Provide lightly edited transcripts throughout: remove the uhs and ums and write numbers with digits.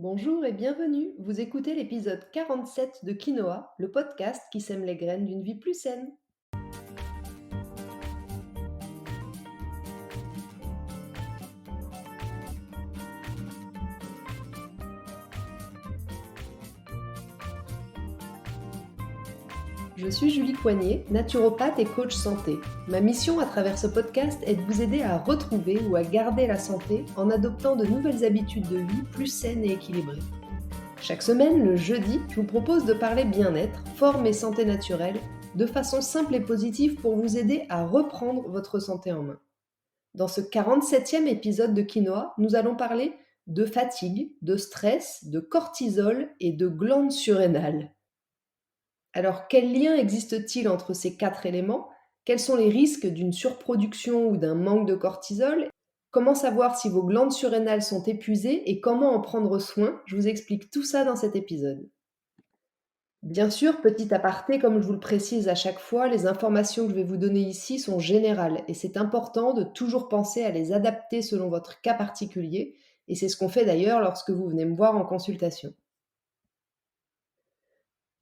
Bonjour et bienvenue. Vous écoutez l'épisode 47 de Quinoa, le podcast qui sème les graines d'une vie plus saine. Je suis Julie Coignet, naturopathe et coach santé. Ma mission à travers ce podcast est de vous aider à retrouver ou à garder la santé en adoptant de nouvelles habitudes de vie plus saines et équilibrées. Chaque semaine, le jeudi, je vous propose de parler bien-être, forme et santé naturelle, de façon simple et positive pour vous aider à reprendre votre santé en main. Dans ce 47e épisode de Quinoa, nous allons parler de fatigue, de stress, de cortisol et de glandes surrénales. Alors, quel lien existe-t-il entre ces quatre éléments? Quels sont les risques d'une surproduction ou d'un manque de cortisol? Comment savoir si vos glandes surrénales sont épuisées et comment en prendre soin? Je vous explique tout ça dans cet épisode. Bien sûr, petit aparté, comme je vous le précise à chaque fois, les informations que je vais vous donner ici sont générales et c'est important de toujours penser à les adapter selon votre cas particulier et c'est ce qu'on fait d'ailleurs lorsque vous venez me voir en consultation.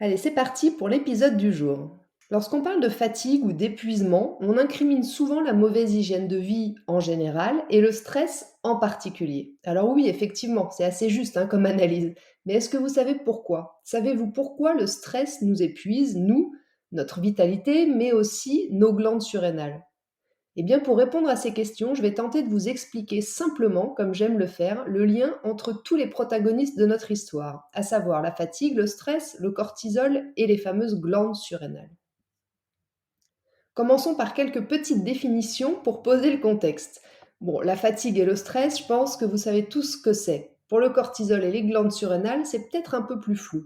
Allez, c'est parti pour l'épisode du jour. Lorsqu'on parle de fatigue ou d'épuisement, on incrimine souvent la mauvaise hygiène de vie en général et le stress en particulier. Alors oui, effectivement, c'est assez juste comme analyse. Mais est-ce que vous savez pourquoi? Savez-vous pourquoi le stress nous épuise, nous, notre vitalité, mais aussi nos glandes surrénales? Eh bien, pour répondre à ces questions, je vais tenter de vous expliquer simplement, comme j'aime le faire, le lien entre tous les protagonistes de notre histoire, à savoir la fatigue, le stress, le cortisol et les fameuses glandes surrénales. Commençons par quelques petites définitions pour poser le contexte. Bon, la fatigue et le stress, je pense que vous savez tous ce que c'est. Pour le cortisol et les glandes surrénales, c'est peut-être un peu plus flou.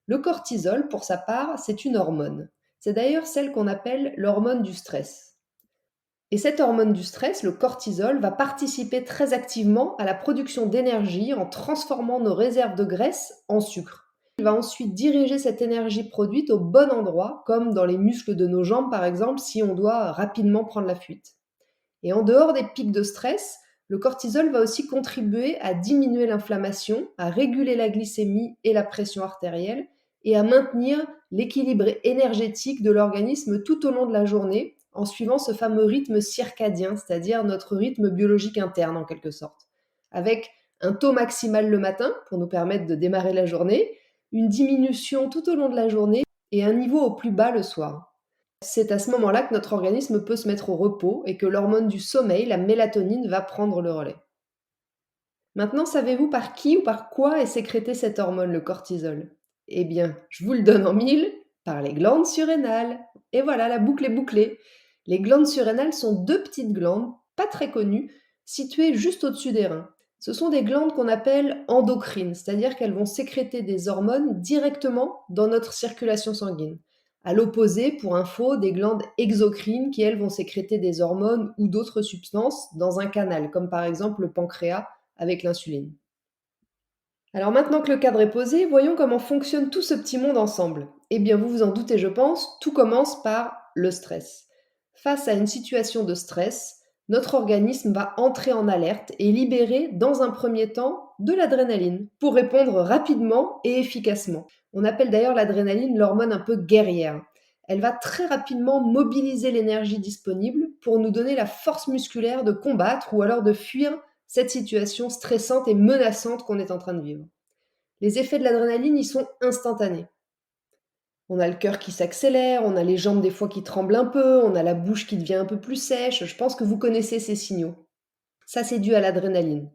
Le cortisol, pour sa part, c'est une hormone. C'est d'ailleurs celle qu'on appelle l'hormone du stress. Et cette hormone du stress, le cortisol, va participer très activement à la production d'énergie en transformant nos réserves de graisse en sucre. Il va ensuite diriger cette énergie produite au bon endroit, comme dans les muscles de nos jambes par exemple, si on doit rapidement prendre la fuite. Et en dehors des pics de stress, le cortisol va aussi contribuer à diminuer l'inflammation, à réguler la glycémie et la pression artérielle, et à maintenir l'équilibre énergétique de l'organisme tout au long de la journée, en suivant ce fameux rythme circadien, c'est-à-dire notre rythme biologique interne en quelque sorte, avec un taux maximal le matin pour nous permettre de démarrer la journée, une diminution tout au long de la journée et un niveau au plus bas le soir. C'est à ce moment-là que notre organisme peut se mettre au repos et que l'hormone du sommeil, la mélatonine, va prendre le relais. Maintenant, savez-vous par qui ou par quoi est sécrétée cette hormone, le cortisol? Eh bien, je vous le donne en mille, par les glandes surrénales. Et voilà, la boucle est bouclée. Les glandes surrénales sont deux petites glandes, pas très connues, situées juste au-dessus des reins. Ce sont des glandes qu'on appelle endocrines, c'est-à-dire qu'elles vont sécréter des hormones directement dans notre circulation sanguine. À l'opposé, pour info, des glandes exocrines qui, elles, vont sécréter des hormones ou d'autres substances dans un canal, comme par exemple le pancréas avec l'insuline. Alors maintenant que le cadre est posé, voyons comment fonctionne tout ce petit monde ensemble. Eh bien, vous vous en doutez, je pense, tout commence par le stress. Face à une situation de stress, notre organisme va entrer en alerte et libérer dans un premier temps de l'adrénaline pour répondre rapidement et efficacement. On appelle d'ailleurs l'adrénaline l'hormone un peu guerrière. Elle va très rapidement mobiliser l'énergie disponible pour nous donner la force musculaire de combattre ou alors de fuir cette situation stressante et menaçante qu'on est en train de vivre. Les effets de l'adrénaline, ils sont instantanés. On a le cœur qui s'accélère, on a les jambes des fois qui tremblent un peu, on a la bouche qui devient un peu plus sèche. Je pense que vous connaissez ces signaux. Ça, c'est dû à l'adrénaline.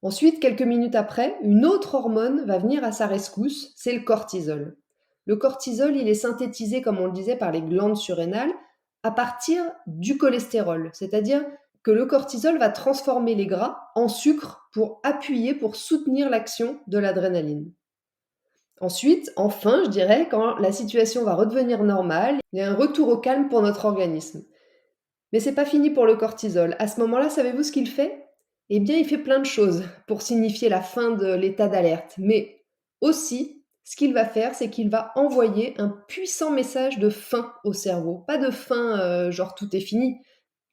Ensuite, quelques minutes après, une autre hormone va venir à sa rescousse, c'est le cortisol. Le cortisol, il est synthétisé, comme on le disait, par les glandes surrénales à partir du cholestérol, c'est-à-dire que le cortisol va transformer les gras en sucre pour appuyer, pour soutenir l'action de l'adrénaline. Ensuite, enfin, je dirais, quand la situation va redevenir normale, il y a un retour au calme pour notre organisme. Mais c'est pas fini pour le cortisol. À ce moment-là, savez-vous ce qu'il fait? Eh bien, il fait plein de choses pour signifier la fin de l'état d'alerte. Mais aussi, ce qu'il va faire, c'est qu'il va envoyer un puissant message de faim au cerveau. Pas de faim, genre tout est fini,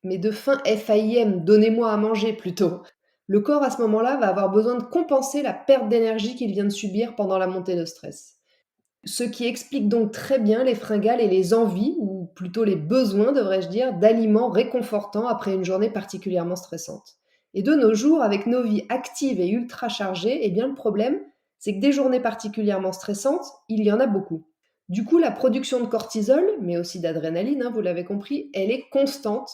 mais de faim F-A-I-M, donnez-moi à manger plutôt. Le corps, à ce moment-là, va avoir besoin de compenser la perte d'énergie qu'il vient de subir pendant la montée de stress. Ce qui explique donc très bien les fringales et les envies, ou plutôt les besoins, devrais-je dire, d'aliments réconfortants après une journée particulièrement stressante. Et de nos jours, avec nos vies actives et ultra chargées, eh bien le problème, c'est que des journées particulièrement stressantes, il y en a beaucoup. Du coup, la production de cortisol, mais aussi d'adrénaline, vous l'avez compris, elle est constante,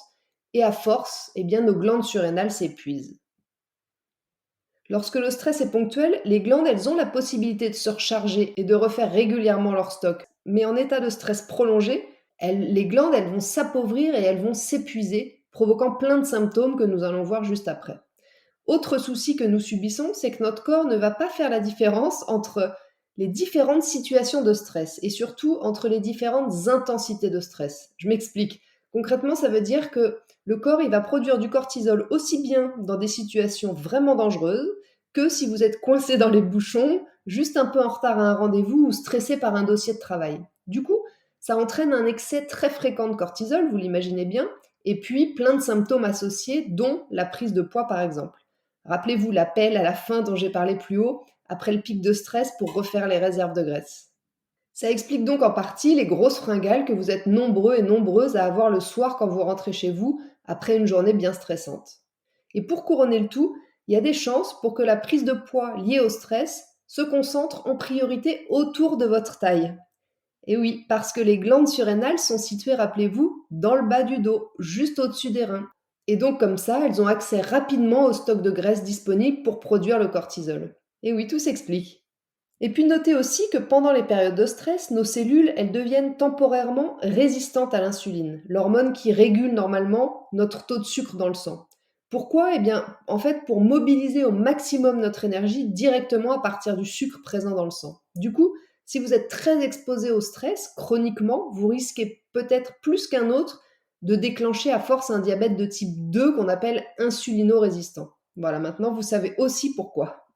et à force, eh bien nos glandes surrénales s'épuisent. Lorsque le stress est ponctuel, les glandes, elles ont la possibilité de se recharger et de refaire régulièrement leur stock. Mais en état de stress prolongé, les glandes, elles vont s'appauvrir et elles vont s'épuiser, provoquant plein de symptômes que nous allons voir juste après. Autre souci que nous subissons, c'est que notre corps ne va pas faire la différence entre les différentes situations de stress et surtout entre les différentes intensités de stress. Je m'explique. Concrètement, ça veut dire que le corps, il va produire du cortisol aussi bien dans des situations vraiment dangereuses que si vous êtes coincé dans les bouchons, juste un peu en retard à un rendez-vous ou stressé par un dossier de travail. Du coup, ça entraîne un excès très fréquent de cortisol, vous l'imaginez bien, et puis plein de symptômes associés, dont la prise de poids par exemple. Rappelez-vous l'appel à la fin dont j'ai parlé plus haut, après le pic de stress pour refaire les réserves de graisse. Ça explique donc en partie les grosses fringales que vous êtes nombreux et nombreuses à avoir le soir quand vous rentrez chez vous après une journée bien stressante. Et pour couronner le tout, il y a des chances pour que la prise de poids liée au stress se concentre en priorité autour de votre taille. Et oui, parce que les glandes surrénales sont situées, rappelez-vous, dans le bas du dos, juste au-dessus des reins. Et donc comme ça, elles ont accès rapidement au stock de graisse disponible pour produire le cortisol. Et oui, tout s'explique. Et puis notez aussi que pendant les périodes de stress, nos cellules, elles deviennent temporairement résistantes à l'insuline, l'hormone qui régule normalement notre taux de sucre dans le sang. Pourquoi? Eh bien, en fait, pour mobiliser au maximum notre énergie directement à partir du sucre présent dans le sang. Du coup, si vous êtes très exposé au stress, chroniquement, vous risquez peut-être plus qu'un autre de déclencher à force un diabète de type 2 qu'on appelle insulino-résistant. Voilà, maintenant vous savez aussi pourquoi.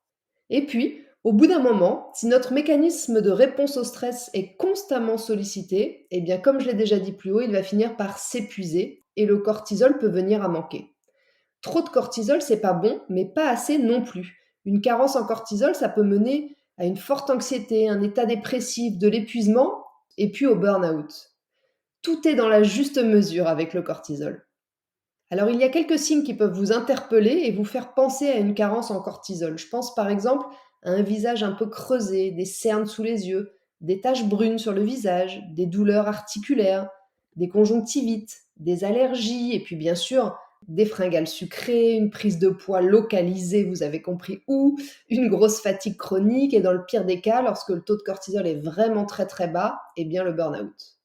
Et puis, au bout d'un moment, si notre mécanisme de réponse au stress est constamment sollicité, eh bien comme je l'ai déjà dit plus haut, il va finir par s'épuiser et le cortisol peut venir à manquer. Trop de cortisol, c'est pas bon, mais pas assez non plus. Une carence en cortisol, ça peut mener à une forte anxiété, un état dépressif, de l'épuisement et puis au burn-out. Tout est dans la juste mesure avec le cortisol. Alors, il y a quelques signes qui peuvent vous interpeller et vous faire penser à une carence en cortisol. Je pense par exemple à un visage un peu creusé, des cernes sous les yeux, des taches brunes sur le visage, des douleurs articulaires, des conjonctivites, des allergies et puis bien sûr des fringales sucrées, une prise de poids localisée, vous avez compris où, une grosse fatigue chronique et dans le pire des cas, lorsque le taux de cortisol est vraiment très très bas, eh bien le burn-out.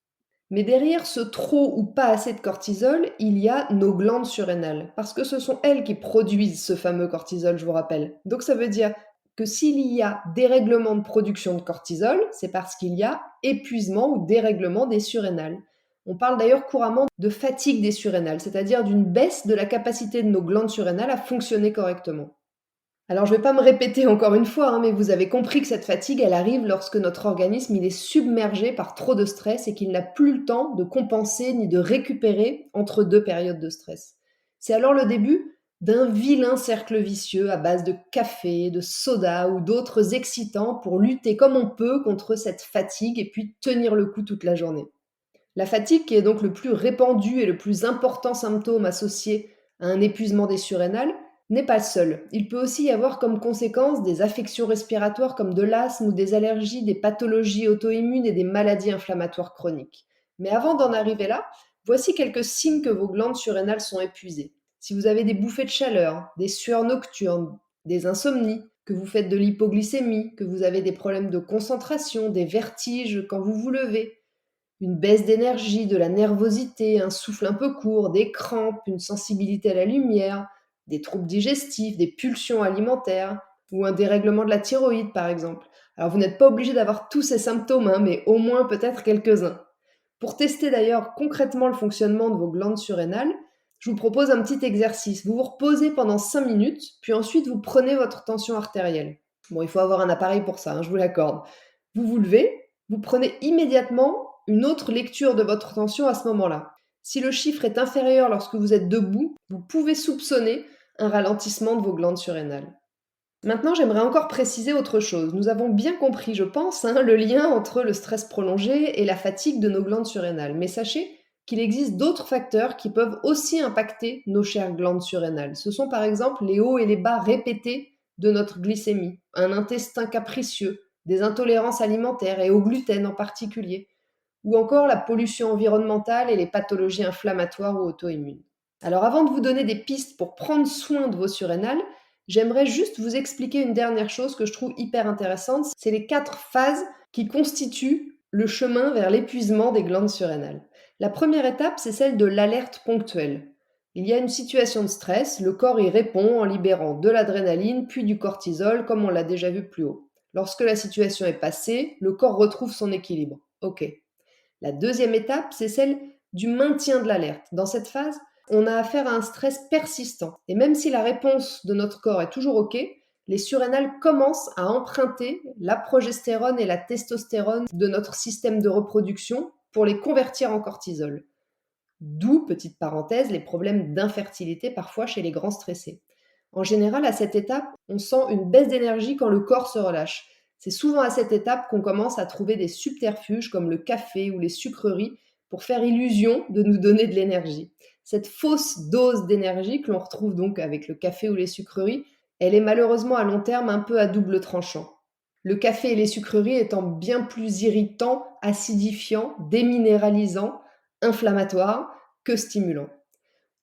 Mais derrière ce trop ou pas assez de cortisol, il y a nos glandes surrénales, parce que ce sont elles qui produisent ce fameux cortisol, je vous rappelle. Donc ça veut dire que s'il y a dérèglement de production de cortisol, c'est parce qu'il y a épuisement ou dérèglement des surrénales. On parle d'ailleurs couramment de fatigue des surrénales, c'est-à-dire d'une baisse de la capacité de nos glandes surrénales à fonctionner correctement. Alors je ne vais pas me répéter encore une fois, mais vous avez compris que cette fatigue, elle arrive lorsque notre organisme il est submergé par trop de stress et qu'il n'a plus le temps de compenser ni de récupérer entre deux périodes de stress. C'est alors le début d'un vilain cercle vicieux à base de café, de soda ou d'autres excitants pour lutter comme on peut contre cette fatigue et puis tenir le coup toute la journée. La fatigue, qui est donc le plus répandu et le plus important symptôme associé à un épuisement des surrénales, n'est pas le seul. Il peut aussi y avoir comme conséquence des affections respiratoires comme de l'asthme ou des allergies, des pathologies auto-immunes et des maladies inflammatoires chroniques. Mais avant d'en arriver là, voici quelques signes que vos glandes surrénales sont épuisées. Si vous avez des bouffées de chaleur, des sueurs nocturnes, des insomnies, que vous faites de l'hypoglycémie, que vous avez des problèmes de concentration, des vertiges quand vous vous levez, une baisse d'énergie, de la nervosité, un souffle un peu court, des crampes, une sensibilité à la lumière, des troubles digestifs, des pulsions alimentaires ou un dérèglement de la thyroïde par exemple. Alors vous n'êtes pas obligé d'avoir tous ces symptômes, mais au moins peut-être quelques-uns. Pour tester d'ailleurs concrètement le fonctionnement de vos glandes surrénales, je vous propose un petit exercice. Vous vous reposez pendant 5 minutes, puis ensuite vous prenez votre tension artérielle. Bon, il faut avoir un appareil pour ça, je vous l'accorde. Vous vous levez, vous prenez immédiatement une autre lecture de votre tension à ce moment-là. Si le chiffre est inférieur lorsque vous êtes debout, vous pouvez soupçonner un ralentissement de vos glandes surrénales. Maintenant, j'aimerais encore préciser autre chose. Nous avons bien compris, je pense, le lien entre le stress prolongé et la fatigue de nos glandes surrénales. Mais sachez qu'il existe d'autres facteurs qui peuvent aussi impacter nos chères glandes surrénales. Ce sont par exemple les hauts et les bas répétés de notre glycémie, un intestin capricieux, des intolérances alimentaires et au gluten en particulier, ou encore la pollution environnementale et les pathologies inflammatoires ou auto-immunes. Alors avant de vous donner des pistes pour prendre soin de vos surrénales, j'aimerais juste vous expliquer une dernière chose que je trouve hyper intéressante, c'est les 4 phases qui constituent le chemin vers l'épuisement des glandes surrénales. La première étape, c'est celle de l'alerte ponctuelle. Il y a une situation de stress, le corps y répond en libérant de l'adrénaline puis du cortisol comme on l'a déjà vu plus haut. Lorsque la situation est passée, le corps retrouve son équilibre. Ok. La deuxième étape, c'est celle du maintien de l'alerte. Dans cette phase, on a affaire à un stress persistant. Et même si la réponse de notre corps est toujours OK, les surrénales commencent à emprunter la progestérone et la testostérone de notre système de reproduction pour les convertir en cortisol. D'où, petite parenthèse, les problèmes d'infertilité parfois chez les grands stressés. En général, à cette étape, on sent une baisse d'énergie quand le corps se relâche. C'est souvent à cette étape qu'on commence à trouver des subterfuges comme le café ou les sucreries pour faire illusion de nous donner de l'énergie. Cette fausse dose d'énergie que l'on retrouve donc avec le café ou les sucreries, elle est malheureusement à long terme un peu à double tranchant. Le café et les sucreries étant bien plus irritants, acidifiants, déminéralisants, inflammatoires que stimulants.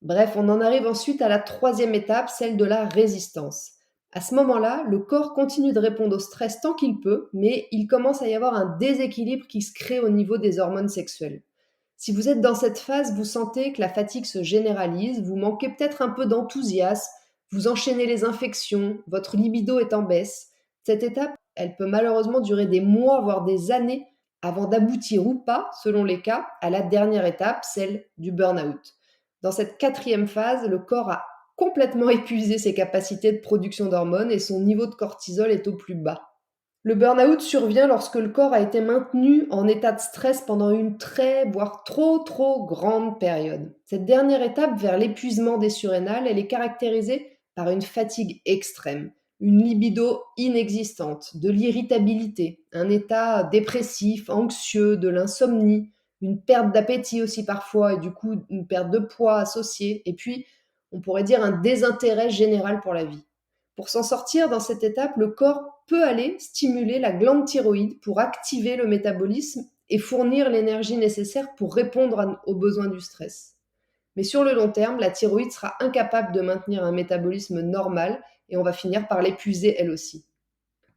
Bref, on en arrive ensuite à la troisième étape, celle de la résistance. À ce moment-là, le corps continue de répondre au stress tant qu'il peut, mais il commence à y avoir un déséquilibre qui se crée au niveau des hormones sexuelles. Si vous êtes dans cette phase, vous sentez que la fatigue se généralise, vous manquez peut-être un peu d'enthousiasme, vous enchaînez les infections, votre libido est en baisse. Cette étape, elle peut malheureusement durer des mois, voire des années, avant d'aboutir ou pas, selon les cas, à la dernière étape, celle du burn-out. Dans cette quatrième phase, le corps a complètement épuisé ses capacités de production d'hormones et son niveau de cortisol est au plus bas. Le burn-out survient lorsque le corps a été maintenu en état de stress pendant une très, voire trop grande période. Cette dernière étape vers l'épuisement des surrénales, elle est caractérisée par une fatigue extrême, une libido inexistante, de l'irritabilité, un état dépressif, anxieux, de l'insomnie, une perte d'appétit aussi parfois et du coup une perte de poids associée, et puis on pourrait dire un désintérêt général pour la vie. Pour s'en sortir dans cette étape, le corps peut aller stimuler la glande thyroïde pour activer le métabolisme et fournir l'énergie nécessaire pour répondre aux besoins du stress. Mais sur le long terme, la thyroïde sera incapable de maintenir un métabolisme normal et on va finir par l'épuiser elle aussi.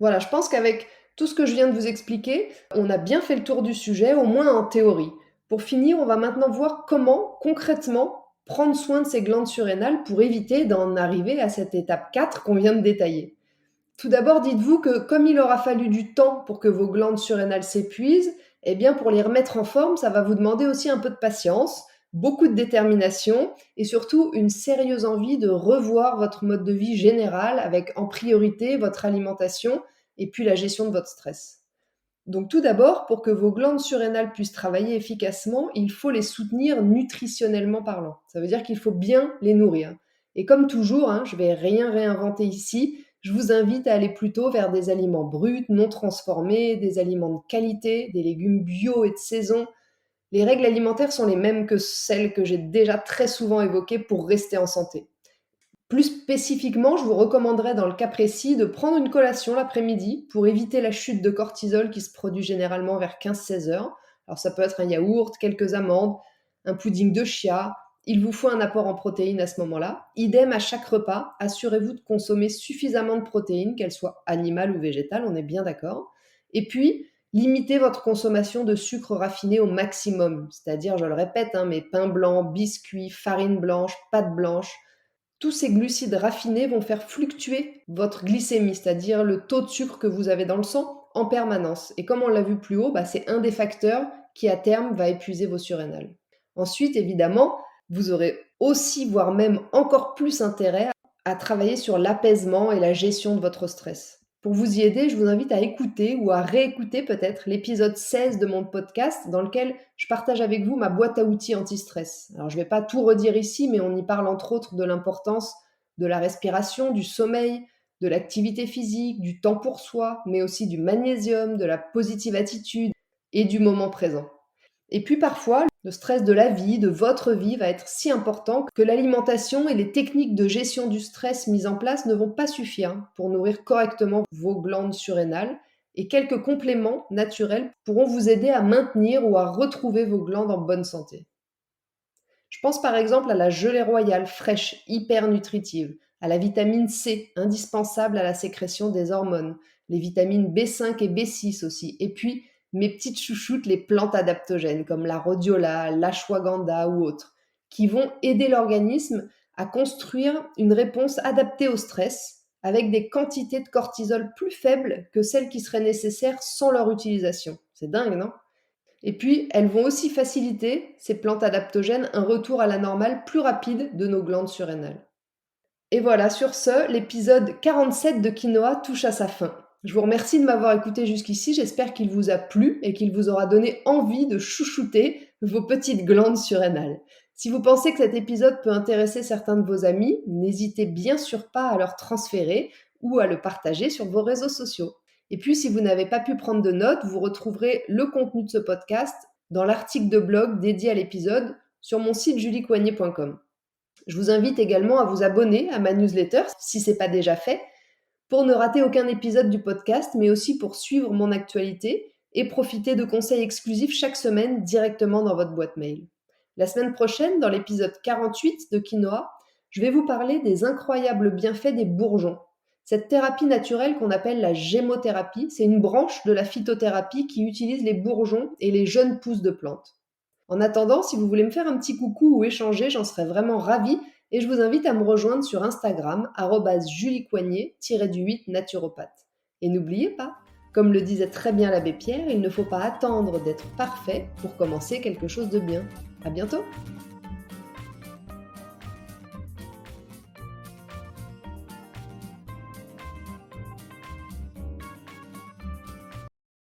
Voilà, je pense qu'avec tout ce que je viens de vous expliquer, on a bien fait le tour du sujet, au moins en théorie. Pour finir, on va maintenant voir comment, concrètement, prendre soin de ces glandes surrénales pour éviter d'en arriver à cette étape 4 qu'on vient de détailler. Tout d'abord, dites-vous que comme il aura fallu du temps pour que vos glandes surrénales s'épuisent, eh bien pour les remettre en forme, ça va vous demander aussi un peu de patience, beaucoup de détermination et surtout une sérieuse envie de revoir votre mode de vie général avec en priorité votre alimentation et puis la gestion de votre stress. Donc tout d'abord, pour que vos glandes surrénales puissent travailler efficacement, il faut les soutenir nutritionnellement parlant. Ça veut dire qu'il faut bien les nourrir. Et comme toujours, je ne vais rien réinventer ici, je vous invite à aller plutôt vers des aliments bruts, non transformés, des aliments de qualité, des légumes bio et de saison. Les règles alimentaires sont les mêmes que celles que j'ai déjà très souvent évoquées pour rester en santé. Plus spécifiquement, je vous recommanderais dans le cas précis de prendre une collation l'après-midi pour éviter la chute de cortisol qui se produit généralement vers 15-16 heures. Alors ça peut être un yaourt, quelques amandes, un pudding de chia. Il vous faut un apport en protéines à ce moment-là. Idem à chaque repas, assurez-vous de consommer suffisamment de protéines, qu'elles soient animales ou végétales, on est bien d'accord. Et puis, limitez votre consommation de sucre raffiné au maximum. C'est-à-dire, je le répète, mais pain blanc, biscuits, farine blanche, pâte blanche. Tous ces glucides raffinés vont faire fluctuer votre glycémie, c'est-à-dire le taux de sucre que vous avez dans le sang en permanence. Et comme on l'a vu plus haut, c'est un des facteurs qui à terme va épuiser vos surrénales. Ensuite, évidemment, vous aurez aussi, voire même encore plus intérêt à travailler sur l'apaisement et la gestion de votre stress. Pour vous y aider, je vous invite à écouter ou à réécouter peut-être l'épisode 16 de mon podcast dans lequel je partage avec vous ma boîte à outils anti-stress. Alors je ne vais pas tout redire ici, mais on y parle entre autres de l'importance de la respiration, du sommeil, de l'activité physique, du temps pour soi, mais aussi du magnésium, de la positive attitude et du moment présent. Et puis parfois, le stress de la vie, de votre vie, va être si important que l'alimentation et les techniques de gestion du stress mises en place ne vont pas suffire pour nourrir correctement vos glandes surrénales, et quelques compléments naturels pourront vous aider à maintenir ou à retrouver vos glandes en bonne santé. Je pense par exemple à la gelée royale fraîche, hyper nutritive, à la vitamine C, indispensable à la sécrétion des hormones, les vitamines B5 et B6 aussi, et puis mes petites chouchoutes, les plantes adaptogènes comme la rhodiola, l'ashwagandha ou autres, qui vont aider l'organisme à construire une réponse adaptée au stress avec des quantités de cortisol plus faibles que celles qui seraient nécessaires sans leur utilisation. C'est dingue, non? Et puis, elles vont aussi faciliter, ces plantes adaptogènes, un retour à la normale plus rapide de nos glandes surrénales. Et voilà, sur ce, l'épisode 47 de Quinoa touche à sa fin. Je vous remercie de m'avoir écouté jusqu'ici, j'espère qu'il vous a plu et qu'il vous aura donné envie de chouchouter vos petites glandes surrénales. Si vous pensez que cet épisode peut intéresser certains de vos amis, n'hésitez bien sûr pas à leur transférer ou à le partager sur vos réseaux sociaux. Et puis, si vous n'avez pas pu prendre de notes, vous retrouverez le contenu de ce podcast dans l'article de blog dédié à l'épisode sur mon site juliecoignet.com. Je vous invite également à vous abonner à ma newsletter si ce n'est pas déjà fait pour ne rater aucun épisode du podcast, mais aussi pour suivre mon actualité et profiter de conseils exclusifs chaque semaine directement dans votre boîte mail. La semaine prochaine, dans l'épisode 48 de Quinoa, je vais vous parler des incroyables bienfaits des bourgeons. Cette thérapie naturelle qu'on appelle la gémothérapie, c'est une branche de la phytothérapie qui utilise les bourgeons et les jeunes pousses de plantes. En attendant, si vous voulez me faire un petit coucou ou échanger, j'en serais vraiment ravie et je vous invite à me rejoindre sur Instagram, @juliecoignet-8 naturopathe. Et n'oubliez pas, comme le disait très bien l'abbé Pierre, il ne faut pas attendre d'être parfait pour commencer quelque chose de bien. À bientôt!